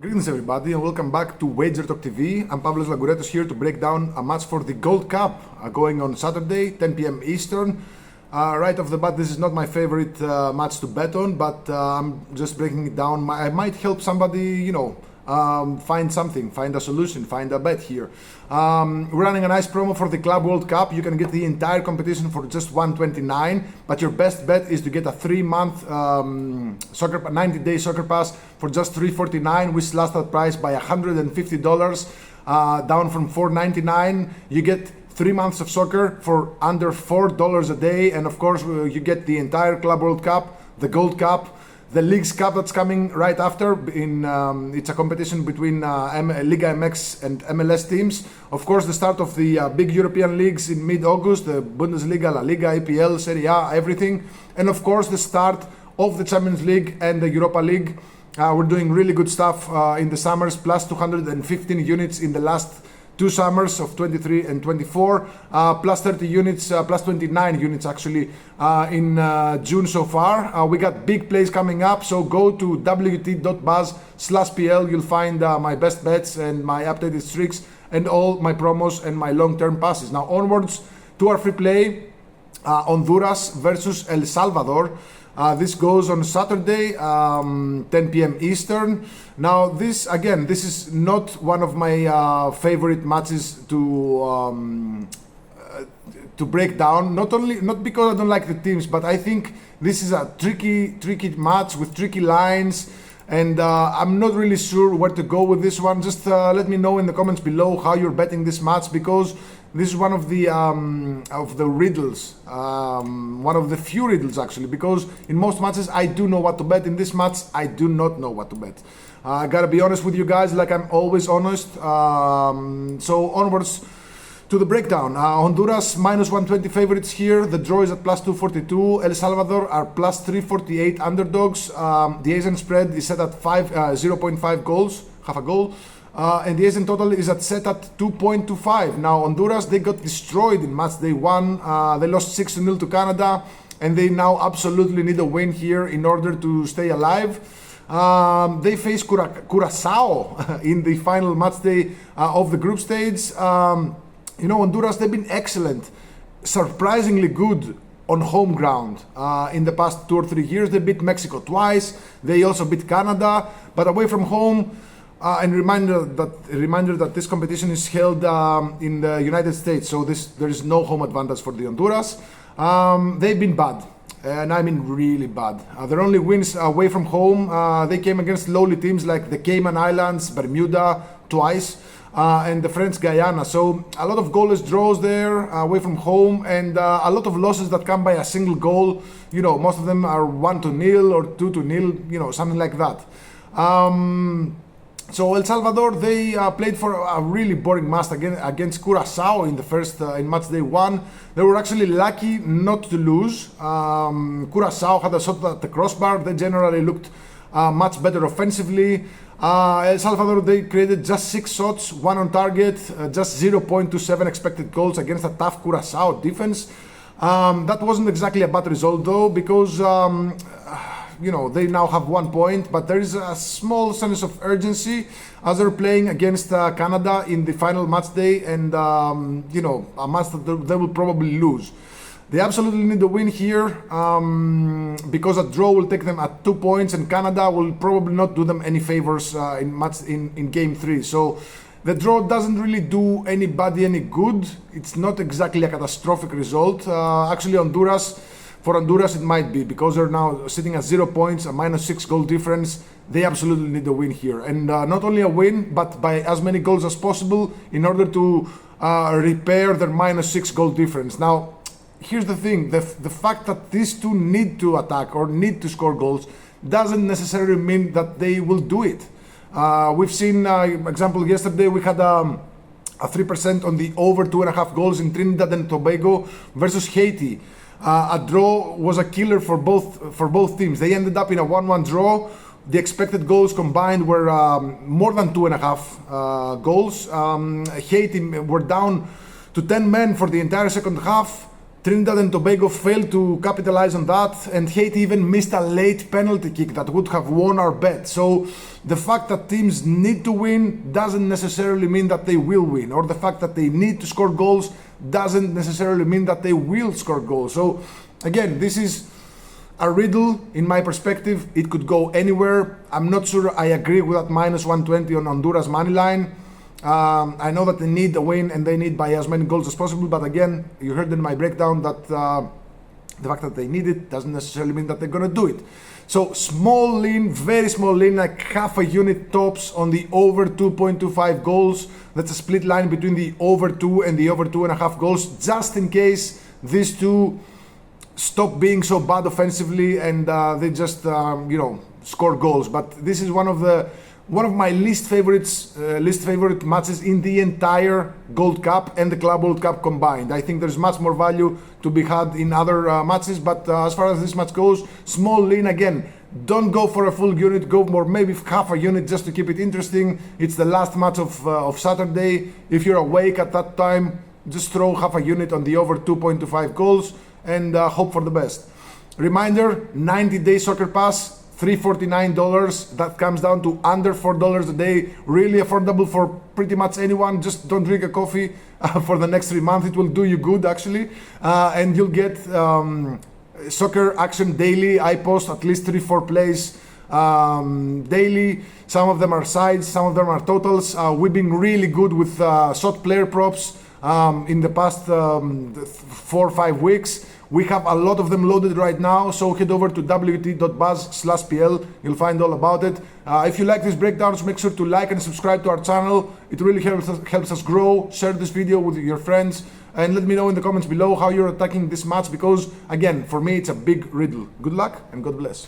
Greetings everybody and welcome back to Wager Talk TV. I'm Pavlos Laguretos here to break down a match for the Gold Cup going on Saturday, 10 p.m. Eastern. Right off the bat, this is not my favorite match to bet on, but I'm just breaking it down. I might help somebody, find something, find a solution, find a bet here. We're running a nice promo for the Club World Cup. You can get the entire competition for just $129, but your best bet is to get a 3-month 90-day soccer pass for just $349, which slashed that price by $150, down from $499. You get 3 months of soccer for under $4 a day, and of course you get the entire Club World Cup, the Gold Cup, the Leagues Cup that's coming right after. It's a competition between Liga MX and MLS teams. Of course, the start of the big European leagues in mid-August, the Bundesliga, La Liga, EPL, Serie A, everything. And of course, the start of the Champions League and the Europa League. We're doing really good stuff in the summers, plus 215 units in the last 2 summers of 23 and 24, plus 30 units, plus 29 units actually in June so far. We got big plays coming up, so go to wt.buzz/PL. You'll find my best bets and my updated streaks and all my promos and my long-term passes. Now onwards to our free play, Honduras versus El Salvador. This goes on Saturday, 10 p.m. Eastern. Now, this is not one of my favorite matches to break down. Not because I don't like the teams, but I think this is a tricky match with tricky lines, and I'm not really sure where to go with this one. Just let me know in the comments below how you're betting this match, because this is one of the riddles, one of the few riddles actually, because in most matches I do know what to bet. In this match, I do not know what to bet. I gotta be honest with you guys, like I'm always honest. So onwards to the breakdown. Honduras minus 120 favorites here. The draw is at plus 242. El Salvador are plus 348 underdogs. The Asian spread is set at 0.5 goals, half a goal. And the Asian total is set at 2.25. Now Honduras, they got destroyed in match day 1. They lost 6-0 to Canada, and they now absolutely need a win here in order to stay alive. They face Curacao in the final match day of the group stage. Honduras, they've been excellent, surprisingly good on home ground in the past 2 or 3 years. They beat Mexico twice. They also beat Canada, but away from home. And reminder that this competition is held in the United States, so there is no home advantage for the Honduras. They've been bad, and I mean really bad. Their only wins away from home, they came against lowly teams like the Cayman Islands, Bermuda twice, and the French Guyana. So a lot of goalless draws there away from home, and a lot of losses that come by a single goal. Most of them are 1-0 or 2-0, something like that. So El Salvador, they played for a really boring match against Curacao in the first in match day 1. They were actually lucky not to lose. Curacao had a shot at the crossbar. They generally looked much better offensively. El Salvador, they created just 6 shots, 1 on target, just 0.27 expected goals against a tough Curacao defense. That wasn't exactly a bad result though, because they now have 1 point, but there is a small sense of urgency as they're playing against Canada in the final match day, and a match that they will probably lose. They absolutely need a win here, because a draw will take them at 2 points, and Canada will probably not do them any favors in game 3. So the draw doesn't really do anybody any good. It's not exactly a catastrophic result. Actually, For Honduras, it might be, because they're now sitting at 0 points, a -6 goal difference. They absolutely need a win here. And not only a win, but by as many goals as possible in order to repair their -6 goal difference. Now, here's the thing. The fact that these two need to attack or need to score goals doesn't necessarily mean that they will do it. We've seen, example, yesterday we had a 3% on the over 2.5 goals in Trinidad and Tobago versus Haiti. A draw was a killer for both teams. They ended up in a 1-1 draw. The expected goals combined were more than 2.5 goals. Haiti were down to 10 men for the entire second half. Trinidad and Tobago failed to capitalize on that, and Haiti even missed a late penalty kick that would have won our bet. So the fact that teams need to win doesn't necessarily mean that they will win, or the fact that they need to score goals doesn't necessarily mean that they will score goals. So again, this is a riddle in my perspective. It could go anywhere. I'm not sure I agree with that minus 120 on Honduras money line. I know that they need a win and they need by as many goals as possible, but again, you heard in my breakdown that the fact that they need it doesn't necessarily mean that they're going to do it. So small lean, very small lean, like half a unit tops on the over 2.25 goals. That's a split line between the over 2 and the over 2.5 goals, just in case these two stop being so bad offensively and they just score goals. But this is one of my least favorite matches in the entire Gold Cup and the Club World Cup combined. I think there's much more value to be had in other matches, but as far as this match goes, small lean again. Don't go for a full unit, go for maybe half a unit just to keep it interesting. It's the last match of Saturday. If you're awake at that time, just throw half a unit on the over 2.25 goals and hope for the best. Reminder, 90-day soccer pass, $349. That comes down to under $4 a day. Really affordable for pretty much anyone. Just don't drink a coffee for the next 3 months. It will do you good, actually. And you'll get soccer action daily. I post at least 3-4 plays daily. Some of them are sides, some of them are totals. We've been really good with shot player props in the past 4 or 5 weeks. We have a lot of them loaded right now, so head over to wt.buzz/pl. You'll find all about it. If you like these breakdowns, make sure to like and subscribe to our channel. It really helps us grow. Share this video with your friends and let me know in the comments below how you're attacking this match, because again, for me, it's a big riddle. Good luck and God bless.